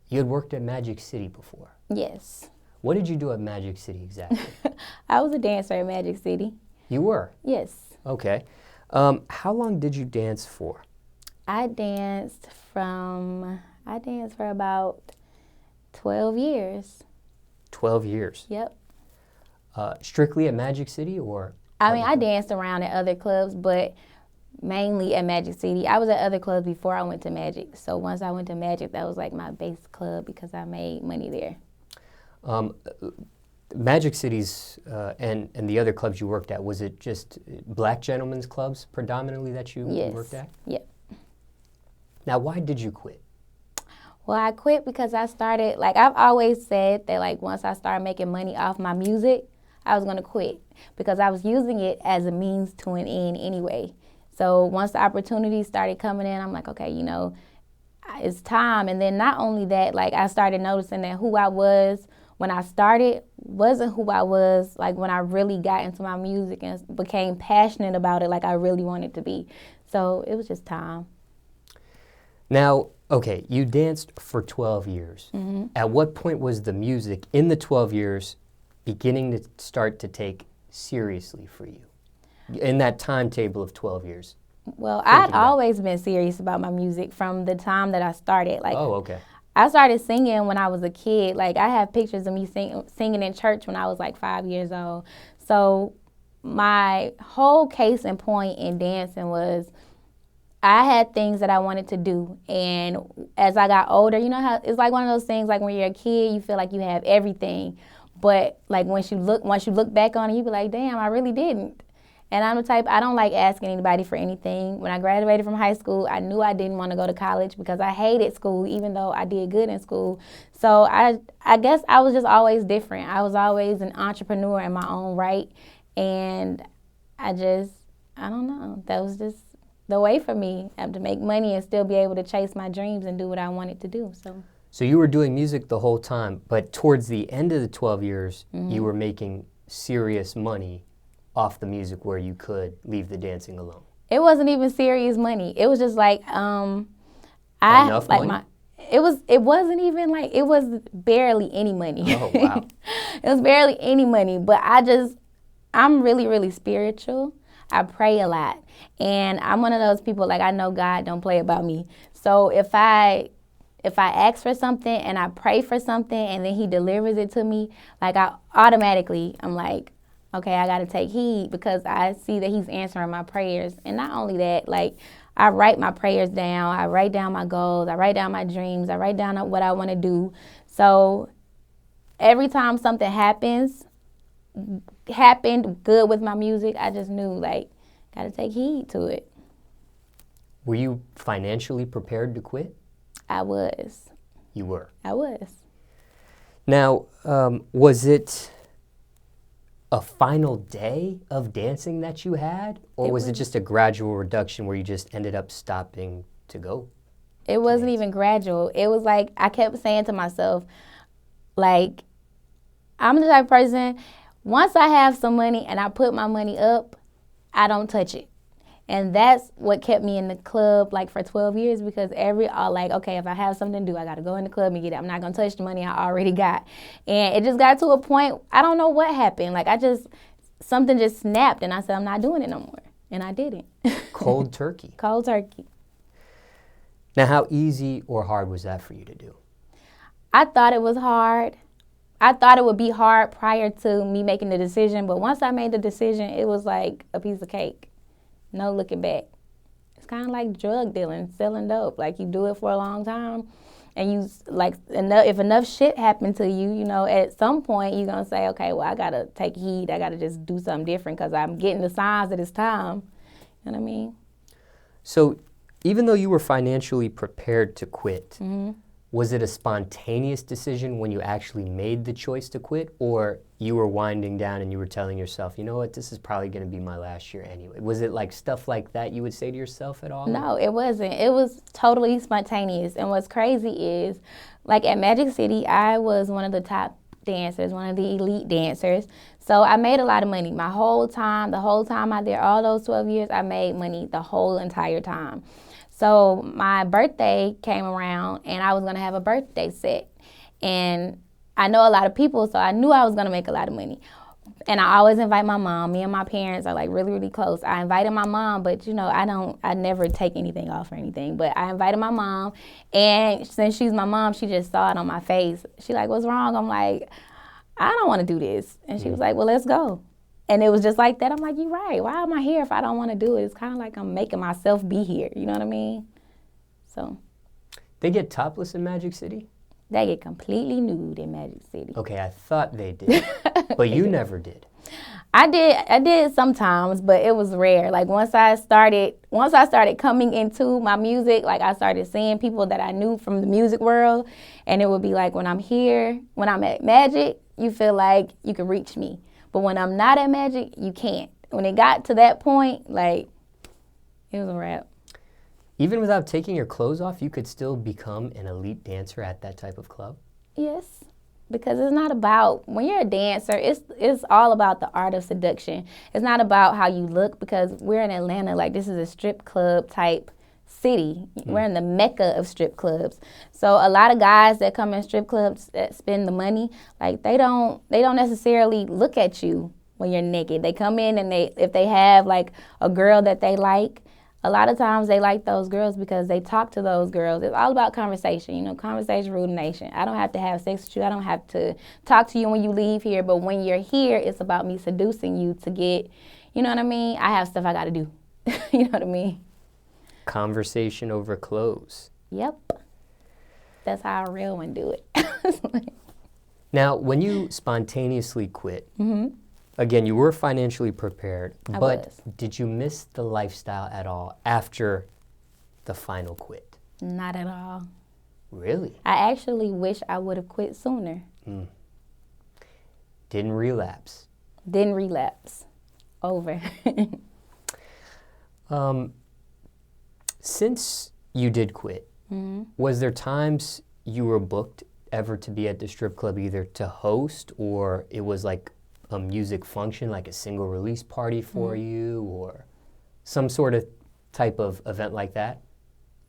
You had worked at Magic City before. Yes. What did you do at Magic City exactly? I was a dancer at Magic City. You were? Yes. Okay. How long did you dance for? I danced for about 12 years. 12 years? Yep. Strictly at Magic City or? I mean, I danced around at other clubs, but mainly at Magic City. I was at other clubs before I went to Magic. So once I went to Magic, that was like my base club because I made money there. Magic City's and the other clubs you worked at, was it just black gentlemen's clubs predominantly that you worked at? Yep. Now, why did you quit? Well, I quit because I started, like I've always said that like once I started making money off my music, I was going to quit because I was using it as a means to an end anyway. So once the opportunities started coming in, I'm like, okay, you know, it's time. And then not only that, like I started noticing that who I was when I started wasn't who I was like when I really got into my music and became passionate about it like I really wanted to be. So it was just time. Now, okay, you danced for 12 years. Mm-hmm. At what point was the music in the 12 years beginning to start to take seriously for you in that timetable of 12 years? Well, I'd always been serious about my music from the time that I started. Like, oh, okay. I started singing when I was a kid. Like, I have pictures of me singing in church when I was like 5 years old. So my whole case in point in dancing was I had things that I wanted to do, and as I got older, you know how it's like one of those things like when you're a kid, you feel like you have everything, but like once you look back on it, you be like, damn, I really didn't. And I'm the type, I don't like asking anybody for anything. When I graduated from high school, I knew I didn't want to go to college because I hated school, even though I did good in school. So I guess I was just always different. I was always an entrepreneur in my own right, and I don't know, that was just the way for me to make money and still be able to chase my dreams and do what I wanted to do. So you were doing music the whole time, but towards the end of the 12 years, mm-hmm. you were making serious money off the music where you could leave the dancing alone. It wasn't even serious money. It was just like enough money? It wasn't even like, it was barely any money. Oh, wow. It was barely any money, but I'm really, really spiritual. I pray a lot, and I'm one of those people, like, I know God don't play about me. So if I ask for something and I pray for something and then he delivers it to me, like I'm like, okay, I got to take heed because I see that he's answering my prayers. And not only that, like, I write my prayers down. I write down my goals. I write down my dreams. I write down what I want to do. So every time something happened good with my music, I just knew, like, got to take heed to it. Were you financially prepared to quit? I was. You were? I was. Now, was it a final day of dancing that you had, or was it just a gradual reduction where you just ended up stopping to go? It wasn't even gradual. It was like I kept saying to myself, like, I'm the type of person, once I have some money and I put my money up, I don't touch it. And that's what kept me in the club like for 12 years because okay, if I have something to do, I got to go in the club and get it. I'm not going to touch the money I already got. And it just got to a point, I don't know what happened. Like something just snapped and I said, I'm not doing it no more. And I didn't. Cold turkey. Cold turkey. Now, how easy or hard was that for you to do? I thought it was hard. I thought it would be hard prior to me making the decision, but once I made the decision, it was like a piece of cake. No looking back. It's kind of like drug dealing, selling dope. Like, you do it for a long time, and you, like, if enough shit happened to you, you know, at some point you're going to say, okay, well, I got to take heed. I got to just do something different because I'm getting the signs that it's time. You know what I mean? So even though you were financially prepared to quit, mm-hmm. was it a spontaneous decision when you actually made the choice to quit, or you were winding down and you were telling yourself, you know what, this is probably going to be my last year anyway? Was it like stuff like that you would say to yourself at all? No, it wasn't. It was totally spontaneous. And what's crazy is, like, at Magic City, I was one of the top dancers, one of the elite dancers. So I made a lot of money the whole time out there, all those 12 years, I made money the whole entire time. So my birthday came around and I was going to have a birthday set. And I know a lot of people, so I knew I was going to make a lot of money. And I always invite my mom. Me and my parents are like really, really close. I invited my mom, but you know, I never take anything off or anything. But I invited my mom, and since she's my mom, she just saw it on my face. She like, what's wrong? I'm like, I don't want to do this. And she was like, well, let's go. And it was just like that. I'm like, you're right. Why am I here if I don't want to do it? It's kind of like I'm making myself be here. You know what I mean? So. They get topless in Magic City? They get completely nude in Magic City. Okay, I thought they did, but you never did. I did sometimes, but it was rare. Like once I started coming into my music, like I started seeing people that I knew from the music world, and it would be like when I'm at Magic, you feel like you can reach me. But when I'm not at Magic, you can't. When it got to that point, like it was a wrap. Even without taking your clothes off, you could still become an elite dancer at that type of club? Yes, because it's not about, when you're a dancer, it's all about the art of seduction. It's not about how you look, because we're in Atlanta, like this is a strip club type city. We're in the mecca of strip clubs. So a lot of guys that come in strip clubs that spend the money, like they don't necessarily look at you when you're naked. They come in and if they have like a girl that they like, a lot of times they like those girls because they talk to those girls. It's all about conversation, you know, conversation rule the nation. I don't have to have sex with you. I don't have to talk to you when you leave here. But when you're here, it's about me seducing you to get, you know what I mean? I have stuff I got to do. You know what I mean? Conversation over clothes. Yep. That's how a real one do it. Now, when you spontaneously quit, again, you were financially prepared, but did you miss the lifestyle at all after the final quit? Not at all. Really? I actually wish I would have quit sooner. Didn't relapse? Didn't relapse. Over. Since you did quit, was there times you were booked ever to be at the strip club either to host, or it was like a music function, like a single release party for you, or some sort of type of event like that?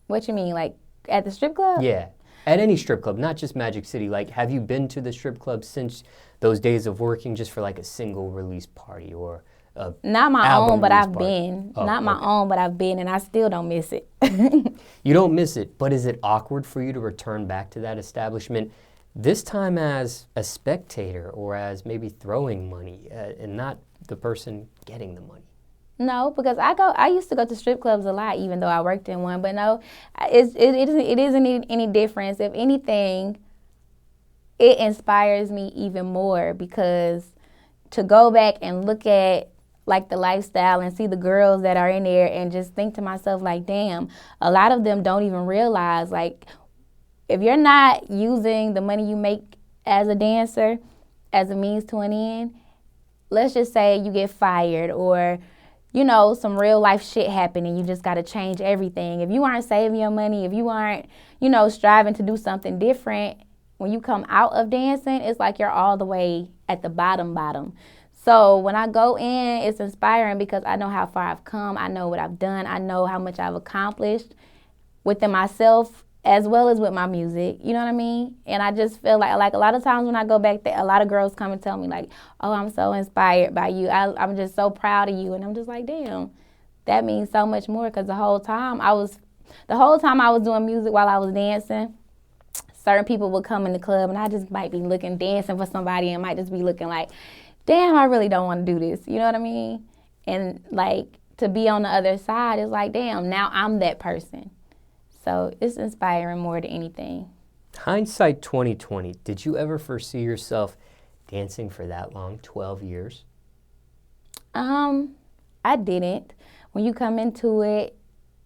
What you mean, like at the strip club? Yeah, at any strip club, not just Magic City. Like, have you been to the strip club since those days of working just for like a single release party or a Not my own, but I've been. Oh, Not my own, but I've been, and I still don't miss it. You don't miss it, but is it awkward for you to return back to that establishment, this time as a spectator or as maybe throwing money and not the person getting the money? No, because I used to go to strip clubs a lot, even though I worked in one. But no, it isn't any difference. If anything, it inspires me even more, because to go back and look at like the lifestyle and see the girls that are in there and just think to myself like, damn, a lot of them don't even realize, like, if you're not using the money you make as a dancer as a means to an end, let's just say you get fired or, you know, some real life shit happen and you just got to change everything. If you aren't saving your money, if you aren't, you know, striving to do something different, when you come out of dancing, it's like you're all the way at the bottom. So when I go in, it's inspiring because I know how far I've come. I know what I've done. I know how much I've accomplished within myself as well as with my music. You know what I mean? And I just feel like a lot of times when I go back there, a lot of girls come and tell me like, oh, I'm so inspired by you. I'm just so proud of you. And I'm just like, damn, that means so much more, because the whole time I was doing music while I was dancing, certain people would come in the club and I just might be dancing for somebody and might just be looking like, damn, I really don't want to do this. You know what I mean? And like to be on the other side is like, damn, now I'm that person. So it's inspiring more than anything. Hindsight 2020, did you ever foresee yourself dancing for that long, 12 years? I didn't. When you come into it,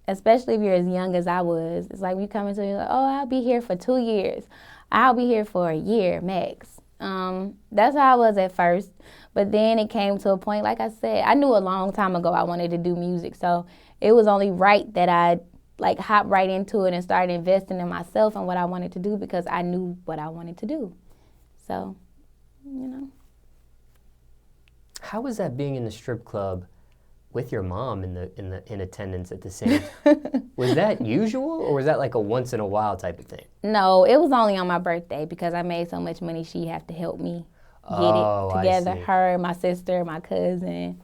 especially if you're as young as I was, it's like when you come into it, you're like, oh, I'll be here for 2 years. I'll be here for a year max. That's how I was at first. But then it came to a point, like I said, I knew a long time ago I wanted to do music. So it was only right that I like hop right into it and start investing in myself and what I wanted to do, because I knew what I wanted to do. So, you know. How was that being in the strip club with your mom in attendance at the same Was that usual, or was that like a once in a while type of thing? No, it was only on my birthday because I made so much money. She had to help me get it together. I see. Her, my sister, my cousin.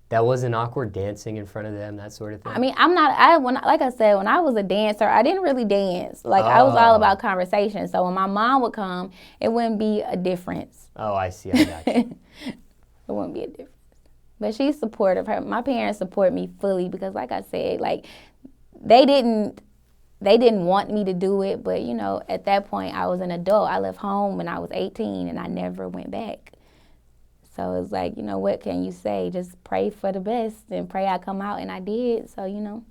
That wasn't awkward, dancing in front of them, that sort of thing? I mean, like I said, when I was a dancer, I didn't really dance. Like, I was all about conversation. So when my mom would come, it wouldn't be a difference. Oh, I see. I got you. It wouldn't be a difference. But she's supportive. My parents support me fully because, like I said, like, they didn't want me to do it. But, you know, at that point, I was an adult. I left home when I was 18, and I never went back. So it's like, you know, what can you say? Just pray for the best and pray I come out, and I did. So, you know.